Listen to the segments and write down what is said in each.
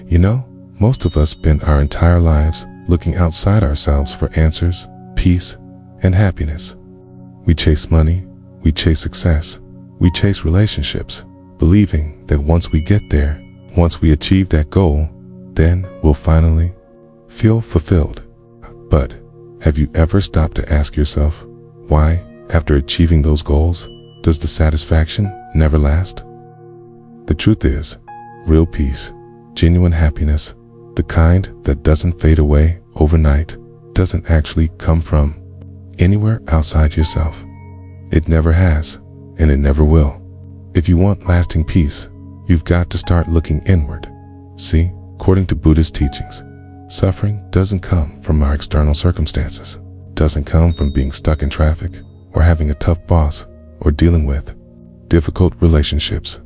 You know, most of us spend our entire lives looking outside ourselves for answers, peace, and happiness. We chase money, we chase success, we chase relationships, believing that once we get there, once we achieve that goal, then we'll finally feel fulfilled. But have you ever stopped to ask yourself, why, after achieving those goals, does the satisfaction never last? The truth is, real peace, genuine happiness, the kind that doesn't fade away overnight, doesn't actually come from anywhere outside yourself. It never has, and it never will. If you want lasting peace, you've got to start looking inward. See, according to Buddhist teachings, suffering doesn't come from our external circumstances, doesn't come from being stuck in traffic, or having a tough boss, or dealing with difficult relationships.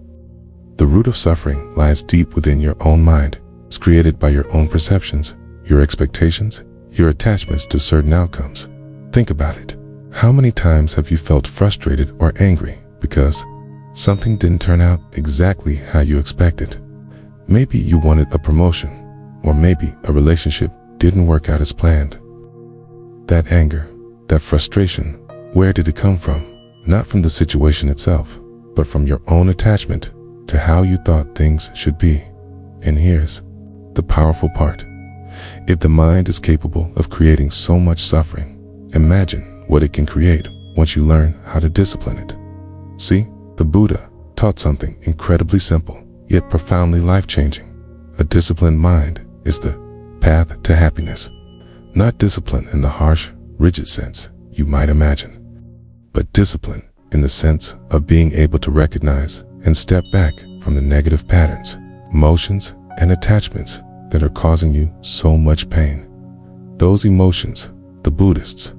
The root of suffering lies deep within your own mind. It's created by your own perceptions, your expectations, your attachments to certain outcomes. Think about it. How many times have you felt frustrated or angry because something didn't turn out exactly how you expected? Maybe you wanted a promotion, or maybe a relationship didn't work out as planned. That anger, that frustration, where did it come from? Not from the situation itself, but from your own attachment to how you thought things should be. And here's the powerful part. If the mind is capable of creating so much suffering, imagine what it can create once you learn how to discipline it. See, the Buddha taught something incredibly simple, yet profoundly life-changing. A disciplined mind is the path to happiness. Not discipline in the harsh, rigid sense you might imagine, but discipline in the sense of being able to recognize and step back from the negative patterns, emotions, and attachments that are causing you so much pain. Those emotions, the Buddhists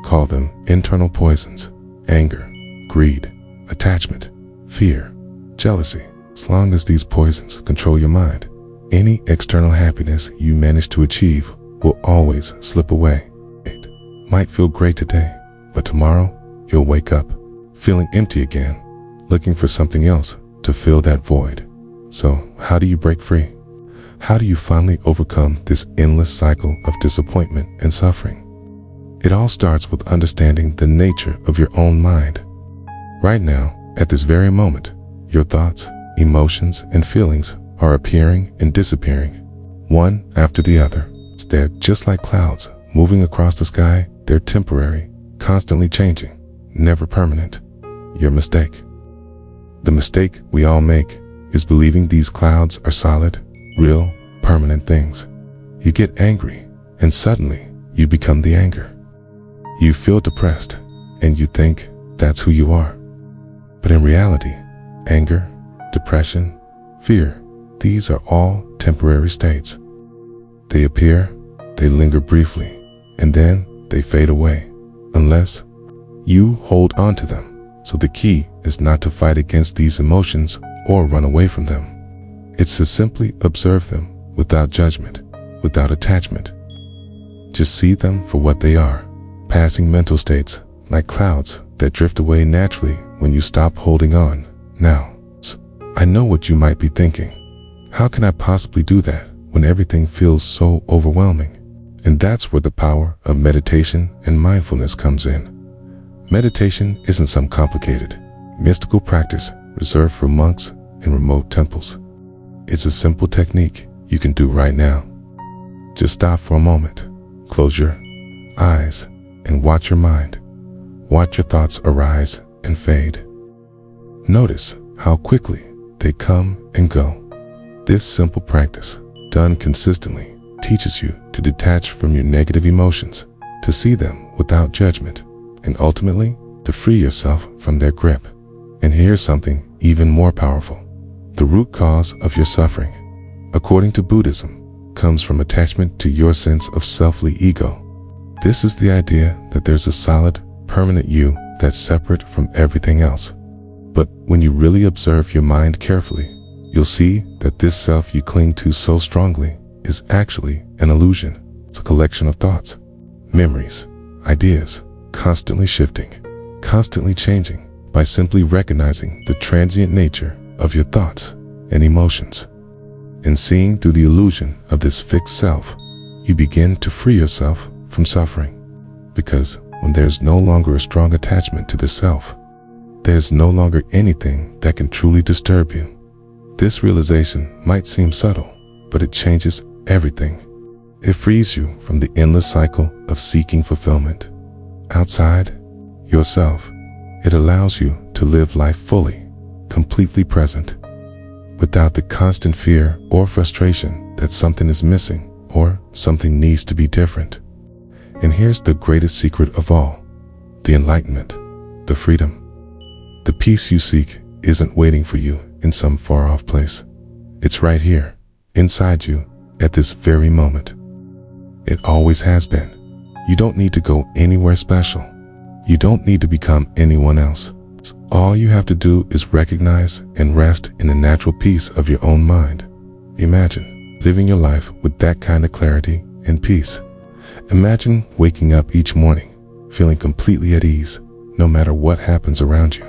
call them internal poisons: anger, greed, attachment, fear, jealousy. As long as these poisons control your mind, any external happiness you manage to achieve will always slip away. It might feel great today, but tomorrow you'll wake up feeling empty again, looking for something else to fill that void. So how do you break free? How do you finally overcome this endless cycle of disappointment and suffering? It all starts with understanding the nature of your own mind. Right now, at this very moment, your thoughts, emotions, and feelings are appearing and disappearing, one after the other. They're just like clouds moving across the sky. They're temporary, constantly changing, never permanent. Your mistake. The mistake we all make is believing these clouds are solid, real, permanent things. You get angry, and suddenly you become the anger. You feel depressed, and you think that's who you are. But in reality, anger, depression, fear, these are all temporary states. They appear, they linger briefly, and then they fade away, unless you hold on to them. So the key is not to fight against these emotions or run away from them. It's to simply observe them without judgment, without attachment. Just see them for what they are, passing mental states like clouds that drift away naturally when you stop holding on. Now, I know what you might be thinking. How can I possibly do that when everything feels so overwhelming? And that's where the power of meditation and mindfulness comes in. Meditation isn't some complicated, mystical practice reserved for monks in remote temples. It's a simple technique you can do right now. Just stop for a moment, close your eyes, and watch your mind. Watch your thoughts arise and fade. Notice how quickly they come and go. This simple practice, done consistently, teaches you to detach from your negative emotions, to see them without judgment, and ultimately to free yourself from their grip. And here's something even more powerful. The root cause of your suffering, according to Buddhism, comes from attachment to your sense of selfly ego. This is the idea that there's a solid, permanent you that's separate from everything else. But when you really observe your mind carefully, you'll see that this self you cling to so strongly is actually an illusion. It's a collection of thoughts, memories, ideas, constantly shifting, constantly changing. By simply recognizing the transient nature of your thoughts and emotions, And seeing through the illusion of this fixed self, you begin to free yourself from suffering. Because when there's no longer a strong attachment to the self, there's no longer anything that can truly disturb you. This realization might seem subtle, but it changes everything. It frees you from the endless cycle of seeking fulfillment outside yourself. It allows you to live life fully, completely present, without the constant fear or frustration that something is missing or something needs to be different. And here's the greatest secret of all: the enlightenment, the freedom. The peace you seek isn't waiting for you in some far-off place. It's right here, inside you, at this very moment. It always has been. You don't need to go anywhere special. You don't need to become anyone else. All you have to do is recognize and rest in the natural peace of your own mind. Imagine living your life with that kind of clarity and peace. Imagine waking up each morning feeling completely at ease, no matter what happens around you.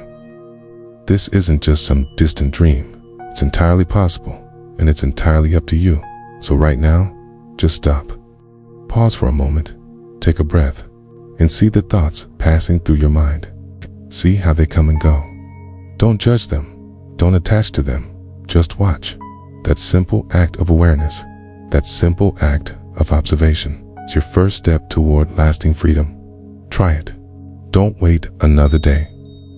This isn't just some distant dream. It's entirely possible, and it's entirely up to you. So right now, just stop. Pause for a moment, take a breath, and see the thoughts passing through your mind. See how they come and go. Don't judge them. Don't attach to them. Just watch. That simple act of awareness, that simple act of observation, is your first step toward lasting freedom. Try it. Don't wait another day.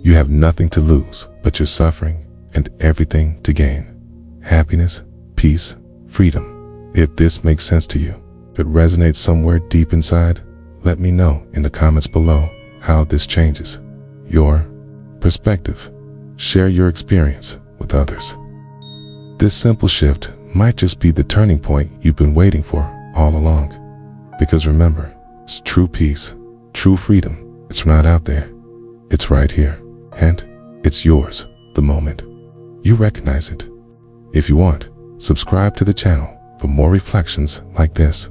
You have nothing to lose but your suffering and everything to gain. Happiness, peace, freedom. If this makes sense to you, if it resonates somewhere deep inside, let me know in the comments below how this changes your perspective. Share your experience with others. This simple shift might just be the turning point you've been waiting for all along. Because remember, it's true peace, true freedom. It's not out there. It's right here. And it's yours the moment you recognize it. If you want, subscribe to the channel for more reflections like this.